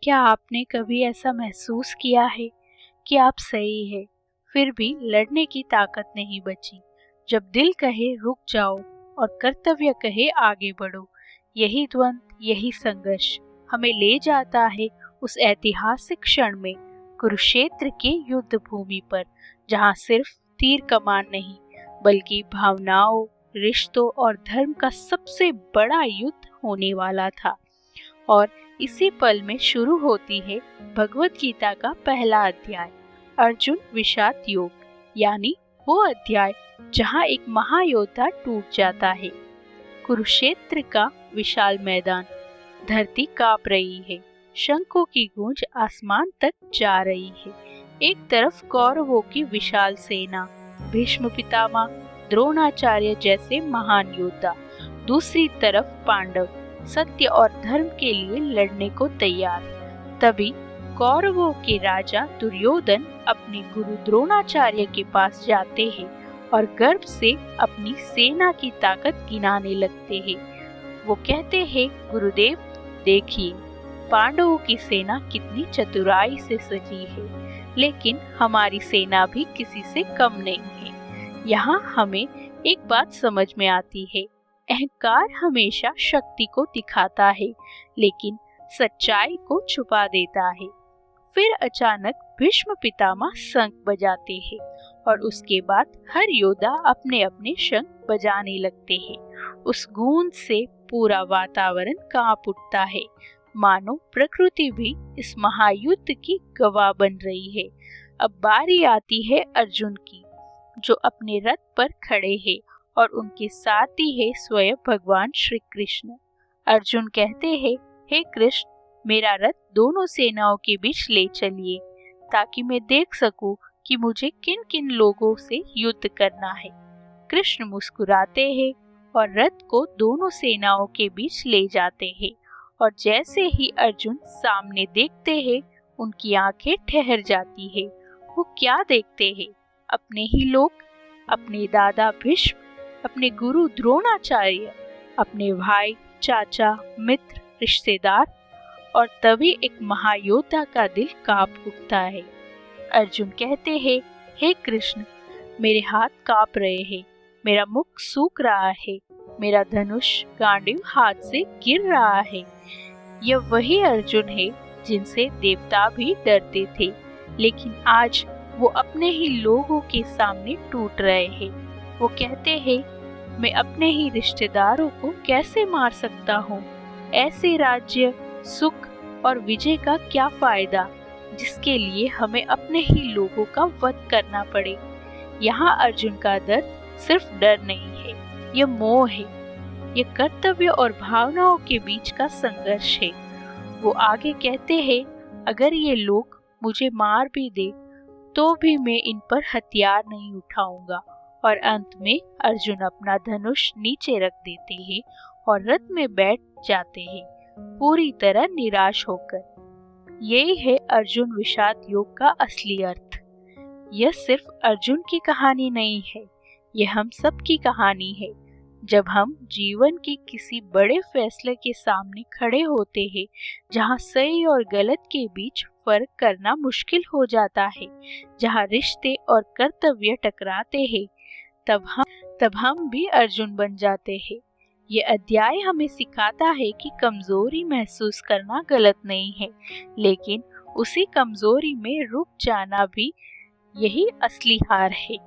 क्या आपने कभी ऐसा महसूस किया है कि आप सही है, फिर भी लड़ने की ताकत नहीं बची? जब दिल कहे रुक जाओ और कर्तव्य कहे आगे बढ़ो, यही द्वंद, यही संघर्ष हमें ले जाता है उस ऐतिहासिक क्षण में, कुरुक्षेत्र के युद्ध भूमि पर, जहां सिर्फ तीर कमान नहीं बल्कि भावनाओं, रिश्तों और धर्म का सबसे बड़ा युद्ध होने वाला था। और इसी पल में शुरू होती है भगवत गीता का पहला अध्याय, अर्जुन विषाद योग, यानी वो अध्याय जहां एक महायोद्धा टूट जाता है। कुरुक्षेत्र का विशाल मैदान, धरती कांप रही है, शंखों की गूंज आसमान तक जा रही है। एक तरफ कौरवों की विशाल सेना, भीष्म पितामह, द्रोणाचार्य जैसे महान योद्धा, दूसरी तरफ पांडव सत्य और धर्म के लिए लड़ने को तैयार। तभी कौरवों के राजा दुर्योधन अपने गुरु द्रोणाचार्य के पास जाते हैं और गर्व से अपनी सेना की ताकत गिनाने लगते हैं। वो कहते हैं, गुरुदेव देखिए, पांडवों की सेना कितनी चतुराई से सजी है, लेकिन हमारी सेना भी किसी से कम नहीं है। यहाँ हमें एक बात समझ में आती है, अहंकार हमेशा शक्ति को दिखाता है लेकिन सच्चाई को छुपा देता है। फिर अचानक भीष्म पितामह शंख बजाते हैं और उसके बाद हर योद्धा अपने अपने शंख बजाने लगते हैं। उस गूंज से पूरा वातावरण कांप उठता है, मानो प्रकृति भी इस महायुद्ध की गवाह बन रही है। अब बारी आती है अर्जुन की, जो अपने रथ पर खड़े हैं और उनके साथ ही है स्वयं भगवान श्री कृष्ण। अर्जुन कहते हैं, हे कृष्ण, मेरा रथ दोनों सेनाओं के बीच ले चलिए, ताकि मैं देख सकूं कि मुझे किन किन लोगों से युद्ध करना है। कृष्ण मुस्कुराते हैं और रथ को दोनों सेनाओं के बीच ले जाते हैं, और जैसे ही अर्जुन सामने देखते हैं, उनकी आंखें ठहर जाती है। वो क्या देखते हैं? अपने ही लोग, अपने दादा भीष्म, अपने गुरु द्रोणाचार्य, अपने भाई, चाचा, मित्र, रिश्तेदार। और तभी एक महायोद्धा का दिल कांप उठता है। अर्जुन कहते हैं, हे कृष्ण, मेरे हाथ कांप रहे हैं, मेरा मुख सूख रहा है, मेरा धनुष गांडीव हाथ से गिर रहा है। यह वही अर्जुन है जिनसे देवता भी डरते थे, लेकिन आज वो अपने ही लोगों के सामने टूट रहे हैं। वो कहते हैं, मैं अपने ही रिश्तेदारों को कैसे मार सकता हूँ? ऐसे राज्य, सुख और विजय का क्या फायदा, जिसके लिए हमें अपने ही लोगों का वध करना पड़े? यहाँ अर्जुन का दर्द सिर्फ डर नहीं है, यह मोह है, यह कर्तव्य और भावनाओं के बीच का संघर्ष है। वो आगे कहते हैं, अगर ये लोग मुझे मार भी दे तो भी मैं इन पर हथियार नहीं उठाऊंगा। और अंत में अर्जुन अपना धनुष नीचे रख देते हैं और रथ में बैठ जाते हैं, पूरी तरह निराश होकर। यही है अर्जुन विषाद योग का असली अर्थ। यह सिर्फ अर्जुन की कहानी नहीं है, यह हम सब की कहानी है। जब हम जीवन के किसी बड़े फैसले के सामने खड़े होते हैं, जहां सही और गलत के बीच फर्क करना मुश्किल हो जाता है, जहां रिश्ते और कर्तव्य टकराते हैं, तब हम भी अर्जुन बन जाते हैं। ये अध्याय हमें सिखाता है कि कमजोरी महसूस करना गलत नहीं है, लेकिन उसी कमजोरी में रुक जाना भी यही असली हार है।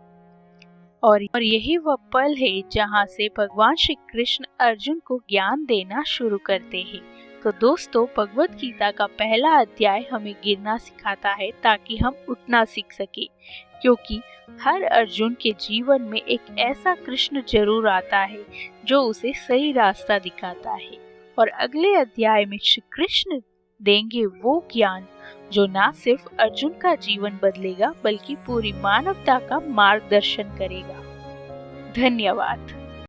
और यही वह पल है जहां से भगवान श्री कृष्ण अर्जुन को ज्ञान देना शुरू करते हैं। तो दोस्तों, भगवत गीता का पहला अध्याय हमें गिरना सिखाता है ताकि हम उठना सीख सके, क्योंकि हर अर्जुन के जीवन में एक ऐसा कृष्ण जरूर आता है जो उसे सही रास्ता दिखाता है। और अगले अध्याय में श्री कृष्ण देंगे वो ज्ञान जो न सिर्फ अर्जुन का जीवन बदलेगा, बल्कि पूरी मानवता का मार्गदर्शन करेगा। धन्यवाद।